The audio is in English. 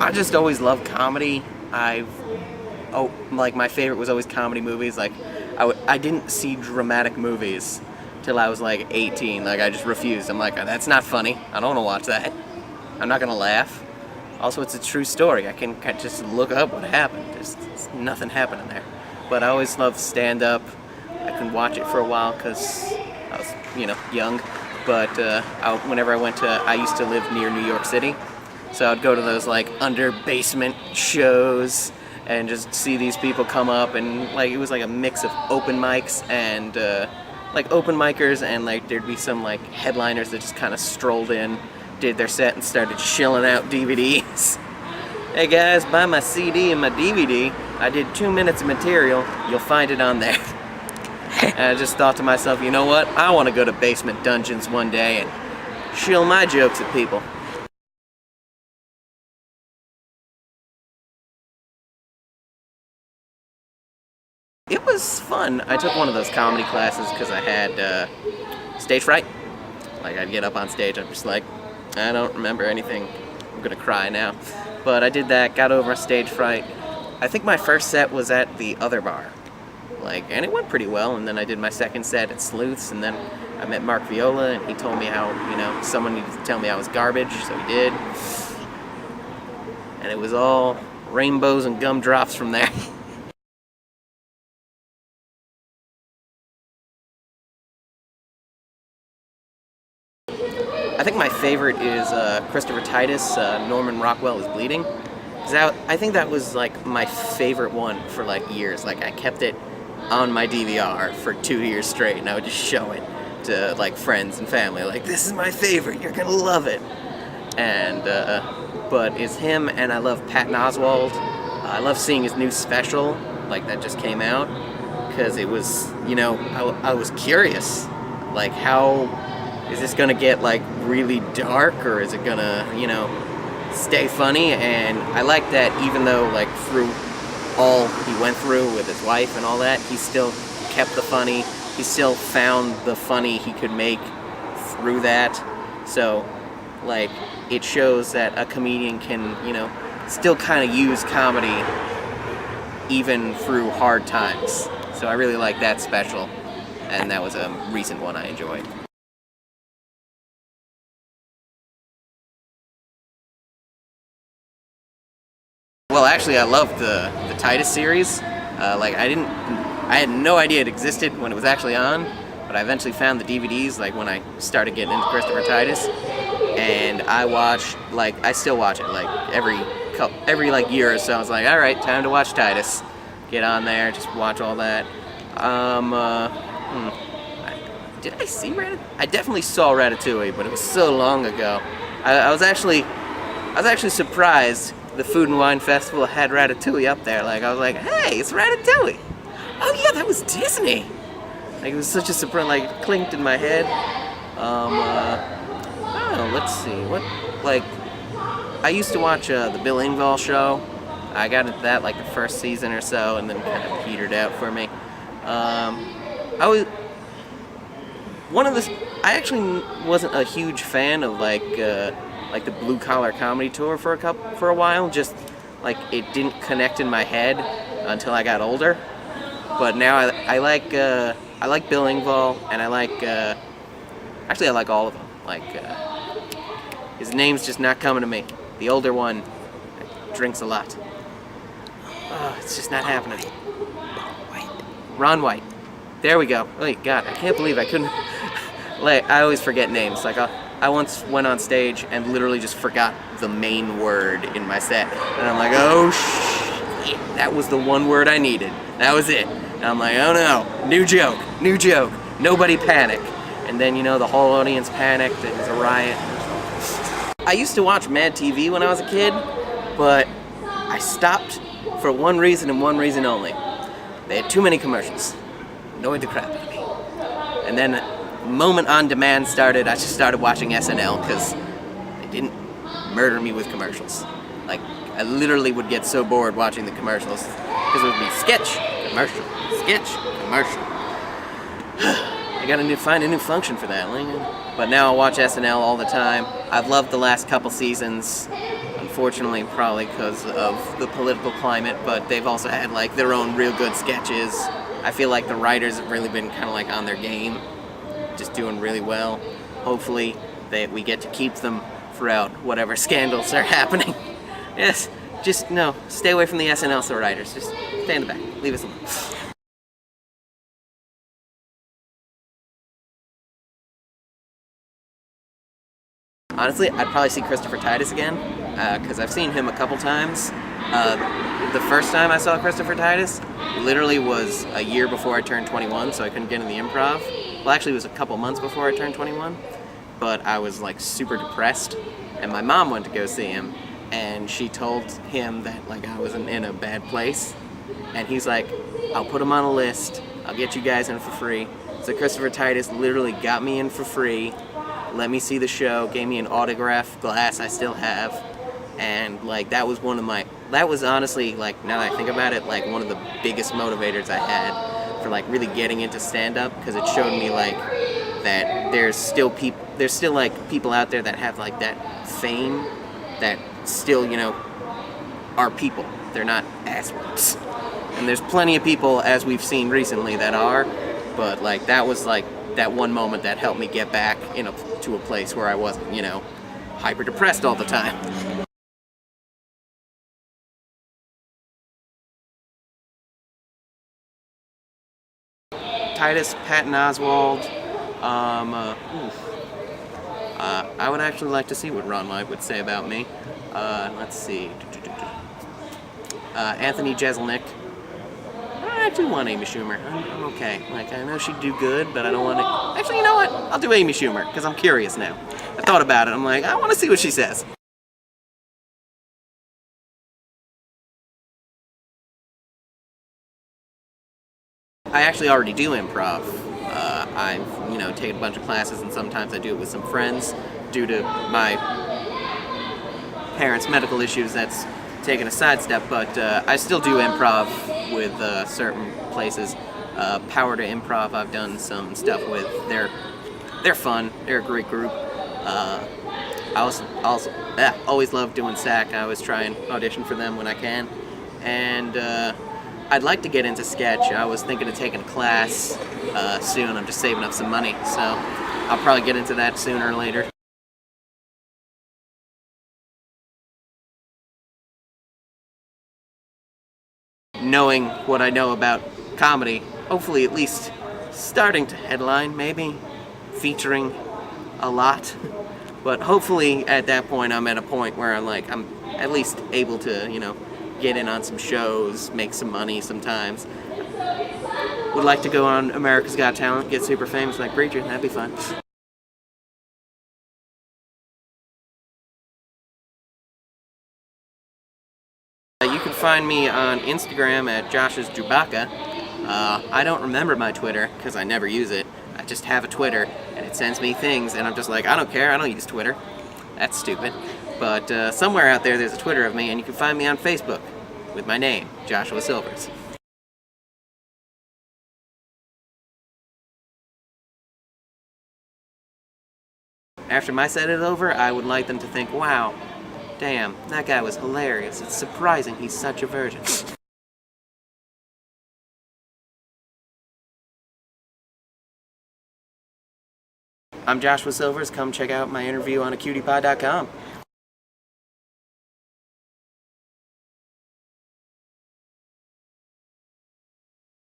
I just always loved comedy. Like my favorite was always comedy movies. Like I didn't see dramatic movies till I was like 18. Like I just refused. I'm like, that's not funny. I don't want to watch that. I'm not gonna laugh. Also, it's a true story. I can just look up what happened. There's nothing happening there. But I always loved stand-up. I couldn't watch it for a while because I was, young. But whenever I used to live near New York City, so I'd go to those like under basement shows and just see these people come up, and like it was like a mix of open mics and like open micers, and like there'd be some like headliners that just kind of strolled in, did their set, and started shilling out DVDs. Hey guys, buy my CD and my DVD. I did 2 minutes of material. You'll find it on there. And I just thought to myself, you know what? I want to go to basement dungeons one day and shill my jokes at people. It was fun. I took one of those comedy classes because I had stage fright. Like I'd get up on stage, I'm just like, I don't remember anything. I'm gonna cry now. But I did that, got over stage fright. I think my first set was at the Other Bar. And it went pretty well, and then I did my second set at Sleuths, and then I met Mark Viola, and he told me how, someone needed to tell me I was garbage, so he did. And it was all rainbows and gumdrops from there. I think my favorite is Christopher Titus, Norman Rockwell is Bleeding. I think that was like my favorite one for like years. Like I kept it on my DVR for 2 years straight, and I would just show it to like friends and family. Like, this is my favorite, you're gonna love it. And but it's him, and I love Patton Oswalt. I love seeing his new special, like that just came out, because it was, I was curious, like how is this gonna get like really dark, or is it gonna, stay funny? And I like that even though like through all he went through with his wife and all that, he still kept the funny. He still found the funny he could make through that. So like it shows that a comedian can, still kind of use comedy even through hard times. So I really like that special, and that was a recent one I enjoyed. Well, actually, I loved the Titus series. I had no idea it existed when it was actually on, but I eventually found the DVDs, like when I started getting into Christopher Titus, and I still watch it, like every like year or so. I was like, all right, time to watch Titus. Get on there, just watch all that. Did I see Ratatouille? I definitely saw Ratatouille, but it was so long ago. I was actually surprised the Food and Wine Festival had Ratatouille up there. Like, I was like, hey, it's Ratatouille. Oh yeah, that was Disney. Like, it was such a surprise, like, it clinked in my head. I don't know, let's see, I used to watch the Bill Engvall show. I got into that like the first season or so, and then kind of petered out for me. I actually wasn't a huge fan of like the Blue Collar Comedy Tour for a while. Just like it didn't connect in my head until I got older. But now I like Bill Engvall, and I like all of them. Like his name's just not coming to me. The older one drinks a lot. Oh, it's just not happening. Ron White. There we go. Oh God, I can't believe I couldn't. Like, I always forget names. Like I once went on stage and literally just forgot the main word in my set, and I'm like, oh shit, that was the one word I needed. That was it. And I'm like, oh no, new joke. Nobody panic. And then the whole audience panicked. It was a riot. I used to watch Mad TV when I was a kid, but I stopped for one reason and one reason only. They had too many commercials. Annoyed the crap out of me. And then the moment On Demand started, I just started watching SNL because they didn't murder me with commercials. Like, I literally would get so bored watching the commercials because it would be sketch, commercial, sketch, commercial. I gotta find a new function for that. But now I watch SNL all the time. I've loved the last couple seasons. unfortunately, probably because of the political climate, but they've also had like their own real good sketches. I feel like the writers have really been kind of like on their game, just doing really well. Hopefully we get to keep them throughout whatever scandals are happening. Yes, just no, stay away from the SNL writers. Just stay in the back, leave us alone. Honestly, I'd probably see Christopher Titus again, because I've seen him a couple times. The first time I saw Christopher Titus literally was a year before I turned 21, so I couldn't get in the improv. Well, actually, it was a couple months before I turned 21, but I was like super depressed, and my mom went to go see him, and she told him that like I wasn't in a bad place, and he's like, I'll put him on a list, I'll get you guys in for free. So Christopher Titus literally got me in for free, let me see the show, gave me an autograph glass I still have, and like that was honestly, like now that I think about it, like one of the biggest motivators I had for like really getting into stand-up, because it showed me like that there's still like people out there that have like that fame that still, you know, are people. They're not assholes. And there's plenty of people, as we've seen recently, that are, but like that was like that one moment that helped me get back to a place where I wasn't, you know, hyper depressed all the time. Titus, Patton Oswalt. I would actually like to see what Ron White would say about me. Let's see. Anthony Jeselnik. I do want Amy Schumer. I'm okay. Like, I know she'd do good, but I don't want to... Actually, you know what? I'll do Amy Schumer, because I'm curious now. I thought about it. I'm like, I want to see what she says. I actually already do improv. I've, you know, taken a bunch of classes, and sometimes I do it with some friends. Due to my parents' medical issues, that's taken a sidestep, but I still do improv with certain places. Power to Improv, I've done some stuff with. They're fun. They're a great group. I also always love doing SAC. I always try and audition for them when I can. And I'd like to get into sketch. I was thinking of taking a class soon. I'm just saving up some money, so I'll probably get into that sooner or later. Knowing what I know about comedy, hopefully at least starting to headline, maybe featuring a lot, but hopefully at that point I'm at a point where I'm at least able to, you know, get in on some shows, make some money sometimes. Would like to go on America's Got Talent, get super famous like Preacher, that'd be fun. You can find me on Instagram at Josh's Chewbacca. I don't remember my Twitter because I never use it. I just have a Twitter and it sends me things and I'm just like, I don't care, I don't use Twitter. That's stupid. But somewhere out there there's a Twitter of me, and you can find me on Facebook with my name, Joshua Silvers. After my set is over, I would like them to think, wow, damn, that guy was hilarious. It's surprising he's such a virgin. I'm Joshua Silvers. Come check out my interview on acutiepod.com.